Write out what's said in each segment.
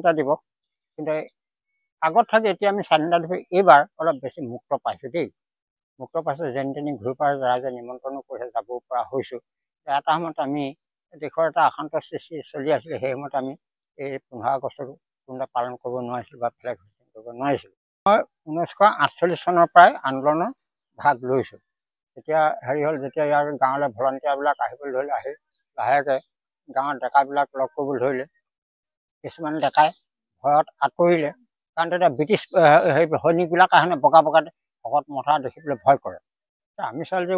স্বাধীনতা দিৱস কিন্তু আগত থাকে এতিয়া আমি স্বাধীনতা দিৱস এইবাৰ অলপ বেছি মুক্ত পাইছোঁ দেই মুক্ত পাইছোঁ যেনি তেনি ঘূৰি পাই ৰাইজে নিমন্ত্ৰণো কৰিছে যাব পৰা হৈছোঁ এটা সময়ত আমি দেশৰ এটা অশান্ত সৃষ্টি চলি আছিলে সেই সময়ত আমি এই 15 আগষ্টটো কোনোবা পালন কৰিব নোৱাৰিছিলোঁ বা ফ্লেগ হোষ্টিং কৰিব নোৱাৰিছিলোঁ মই 1948 চনৰ পৰাই আন্দোলনত ভাগ লৈছোঁ তেতিয়া হেৰি হ'ল যেতিয়া ইয়াৰ গাঁৱলৈ ভলণ্টিয়াৰবিলাক আহিবলৈ ধৰিলে আহি লাহেকৈ গাঁৱৰ ডেকাবিলাক লগ কৰিবলৈ ধৰিলে কিছুমান ডেকাই ভয়ত আঁতৰিলে কাৰণ তেতিয়া ব্ৰিটিছ সৈনিকবিলাক আহে বগা বগাতে ভকত মথা দেখিবলৈ ভয় কৰে আমি চালোঁ যে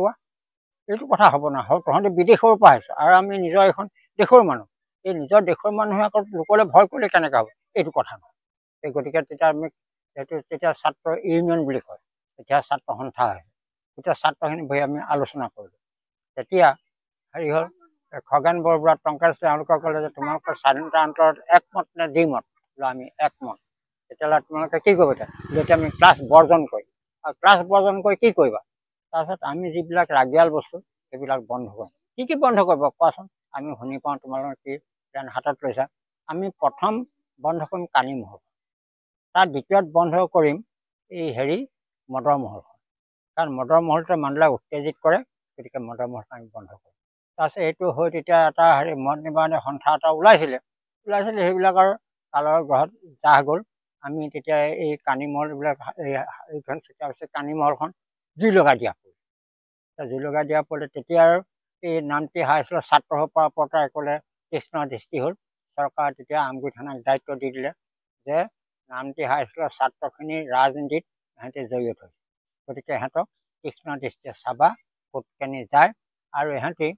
এইটো কথা হ'ব নহয় তহঁতে বিদেশৰ পৰা আহিছোঁ আৰু আমি নিজৰ এখন দেশৰ মানুহ এই নিজৰ দেশৰ মানুহে আকৌ লোকলৈ ভয় কৰিলে কেনেকৈ হ'ব এইটো কথা নহয় এই গতিকে তেতিয়া আমি এইটো তেতিয়া ছাত্ৰ ইউনিয়ন বুলি কয় তেতিয়া ছাত্ৰ সন্থা হয় তেতিয়া ছাত্ৰখিনি বহি আমি আলোচনা কৰিলোঁ তেতিয়া হেৰি হ'ল খগেন বৰবৰুৱা টংকেশ তেওঁলোকে ক'লে যে তোমালোকৰ স্বাধীনতা আন্দোলনত একমত নে দ্বিমত বোলে আমি একমত তেতিয়াহ'লে তোমালোকে কি কৰিব যেতিয়া আমি ক্লাছ বৰ্জন কৰিম আৰু ক্লাছ বৰ্জন কৰি কি কৰিবা তাৰপিছত আমি যিবিলাক ৰাগিয়াল বস্তু সেইবিলাক বন্ধ কৰিম কি বন্ধ কৰিব কোৱাচোন আমি শুনি পাওঁ তোমালোকে কি প্লেন হাতত লৈছা আমি প্ৰথম বন্ধ কৰিম কানি মহল তাৰ দ্বিতীয়ত বন্ধ কৰিম এই হেৰি মদৰ মহলখন কাৰণ মদৰ মহলটোৱে মানুহবিলাক উত্তেজিত কৰে গতিকে মদৰ মহলখন আমি বন্ধ কৰিম তাৰপিছত এইটো হৈ তেতিয়া এটা হেৰি মদ নিবাৰণী সন্থা এটা ওলাইছিলে সেইবিলাকৰ কালৰ গ্ৰহত জাহ গ'ল আমি তেতিয়া এই কানি মহলবিলাক এইখন চুকীয়া হৈছে কানি মহলখন জুই লগাই দিয়া পৰিলে তেতিয়া আৰু এই নামটি হাইস্কুলৰ ছাত্ৰসভাৰ ওপৰত ক'লে কৃষ্ণ দৃষ্টি হ'ল চৰকাৰে তেতিয়া আমগুৰি থানাক দায়িত্ব দি দিলে যে নামটি হাইস্কুলৰ ছাত্ৰখিনি ৰাজনীতিত সিহঁতে জড়িত হৈছে গতিকে ইহঁতক কৃষ্ণ দৃষ্টিয়ে চাবা ক'ত কেনি যায় আৰু ইহঁতি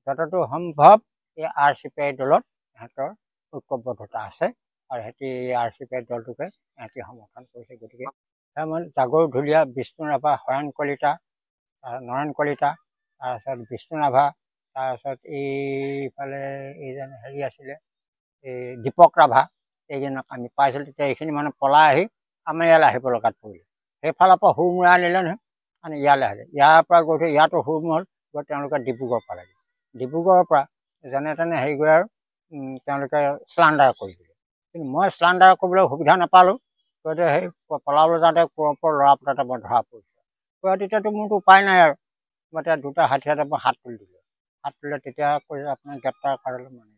যতটো সম্ভৱ এই RCPI দলত ইহঁতৰ ঐক্যবদ্ধতা আছে আৰু সিহঁতি এই RCPI দলটোকে ইহঁতি সমৰ্থন কৰিছে গতিকে জাগৰ ঢুলীয়া বিষ্ণু ৰাভা হৰেণ কলিতা নয়ন কলিতা তাৰপিছত বিষ্ণু ৰাভা তাৰপিছত এইফালে এইজন হেৰি আছিলে এই দীপক ৰাভা এইজনক আমি পাইছিলোঁ তেতিয়া এইখিনি মানুহ পলাই আহি আমাৰ ইয়ালৈ আহিব লগাত পৰিলে সেইফালৰ পৰা হুৰমুৰা আনিলে নহয় মানে ইয়ালৈ আহিলে ইয়াৰ পৰা গৈ থৈ ইয়াতো হুৰমুৰ গৈ তেওঁলোকে ডিব্ৰুগড় পালেগৈ ডিব্ৰুগড়ৰ পৰা যেনে তেনে হেৰি কৰি আৰু তেওঁলোকে স্লাণ্ডাৰ কৰি দিলে কিন্তু মই স্লাণ্ডাৰ কৰিবলৈ সুবিধা নাপালোঁ গতিকে সেই পলাবলৈ যাওঁতে কোৰৰ ল'ৰা পুতাতে মই ধৰা পৰিছোঁ তেতিয়াতো মোৰতো উপায় নাই আৰু মই এতিয়া দুটা হাতীয়াতে মই হাত তুলি দিলোঁ হাত তুলিলে তেতিয়া কৈ আপোনাৰ গ্ৰেপ্তাৰ কৰালৈ মানি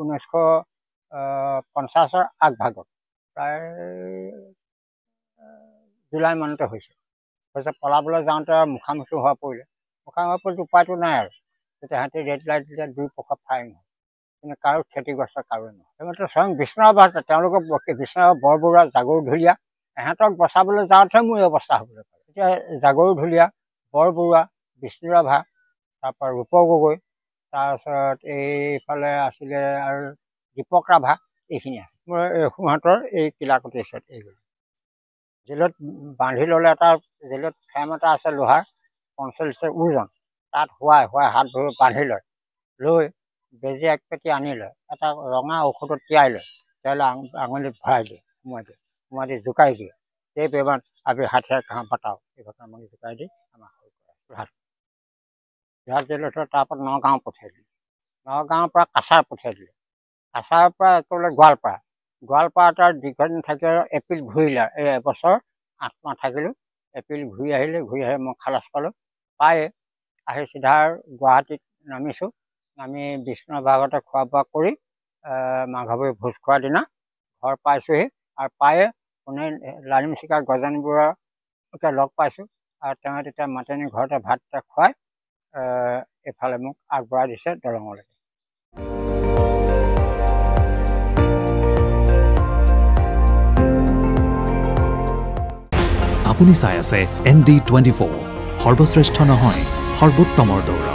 1950ৰ আগভাগত প্ৰায় জুলাই মানতে হৈছে পলাবলৈ যাওঁতে আৰু মুখামুখি হোৱা পৰিলে উপায়টো নাই আৰু তেতিয়া সিহঁতে ৰেড লাইট দিলে দুই পক্ষত ফায়াৰিং হ'ল কিন্তু কাৰো ক্ষতিগ্ৰস্ত কাৰোৱে নহয় সেইমতে স্বয়ং বিষ্ণু ৰাভা তেওঁলোকক বিষ্ণু ৰাভা বৰবৰুৱা জাগৰু ঢুলীয়া ইহঁতক বচাবলৈ যাওঁতে মোৰ অৱস্থা হ'বলৈ পালে এতিয়া জাগৰু ঢুলীয়া বৰবৰুৱা বিষ্ণু ৰাভা তাৰপৰা ৰূপ গগৈ তাৰপিছত এইফালে আছিলে আৰু দীপক ৰাভা এইখিনি আছে মোৰ সিহঁতৰ এই কিলাকতি ওচৰত এইগ'ল জেলত বান্ধি ল'লে এটা জেলত ফেম এটা আছে লোহাৰ 45 ওজন তাত শুৱাই হাত ভৰি বান্ধি লয় লৈ বেজী এক পেটি আনি লয় এটা ৰঙা ঔষধত তিয়াই লয় আঙুলিত ভৰাই দিয়ে সোমাই দি জোকাই দিয়ে এই বেমাৰ আমি হাতীয়াৰ ঘাঁহ পাতাও এই ঘটনা আমাক জোকাই দি আমাক হৈ কৰে যোৰহাট জেলত তাৰপৰা নগাঁও পঠিয়াই দিলে নগাঁৱৰ পৰা কাছাৰ পঠিয়াই দিলে কাছাৰৰ পৰা একেবাৰে গোৱালপাৰাত আৰু দীৰ্ঘদিন থাকি আৰু এপ্ৰিল ঘূৰিলে এই এবছৰ 8 মাহ থাকিলোঁ এপ্ৰিল ঘূৰি আহি মই খালাচ পালোঁ পাই আহি চিধা গুৱাহাটীত নামিছোঁ নামি বিষ্ণু ৰাভাগতে খোৱা বোৱা কৰি মাঘৱী ভোজ খোৱাৰ দিনা ঘৰ পাইছোঁহি আৰু পায়ে কোনে লালিম চিকাৰ গজনী বৰুৱাকে লগ পাইছোঁ আৰু তেওঁ তেতিয়া মাতিনি ঘৰতে ভাত খুৱাই এইফালে মোক আগবঢ়াই দিছে দৰঙলৈকে আপুনি চাই আছে ND24 সৰ্বশ্ৰেষ্ঠ নহয় সৰ্বোত্তমৰ দৌৰ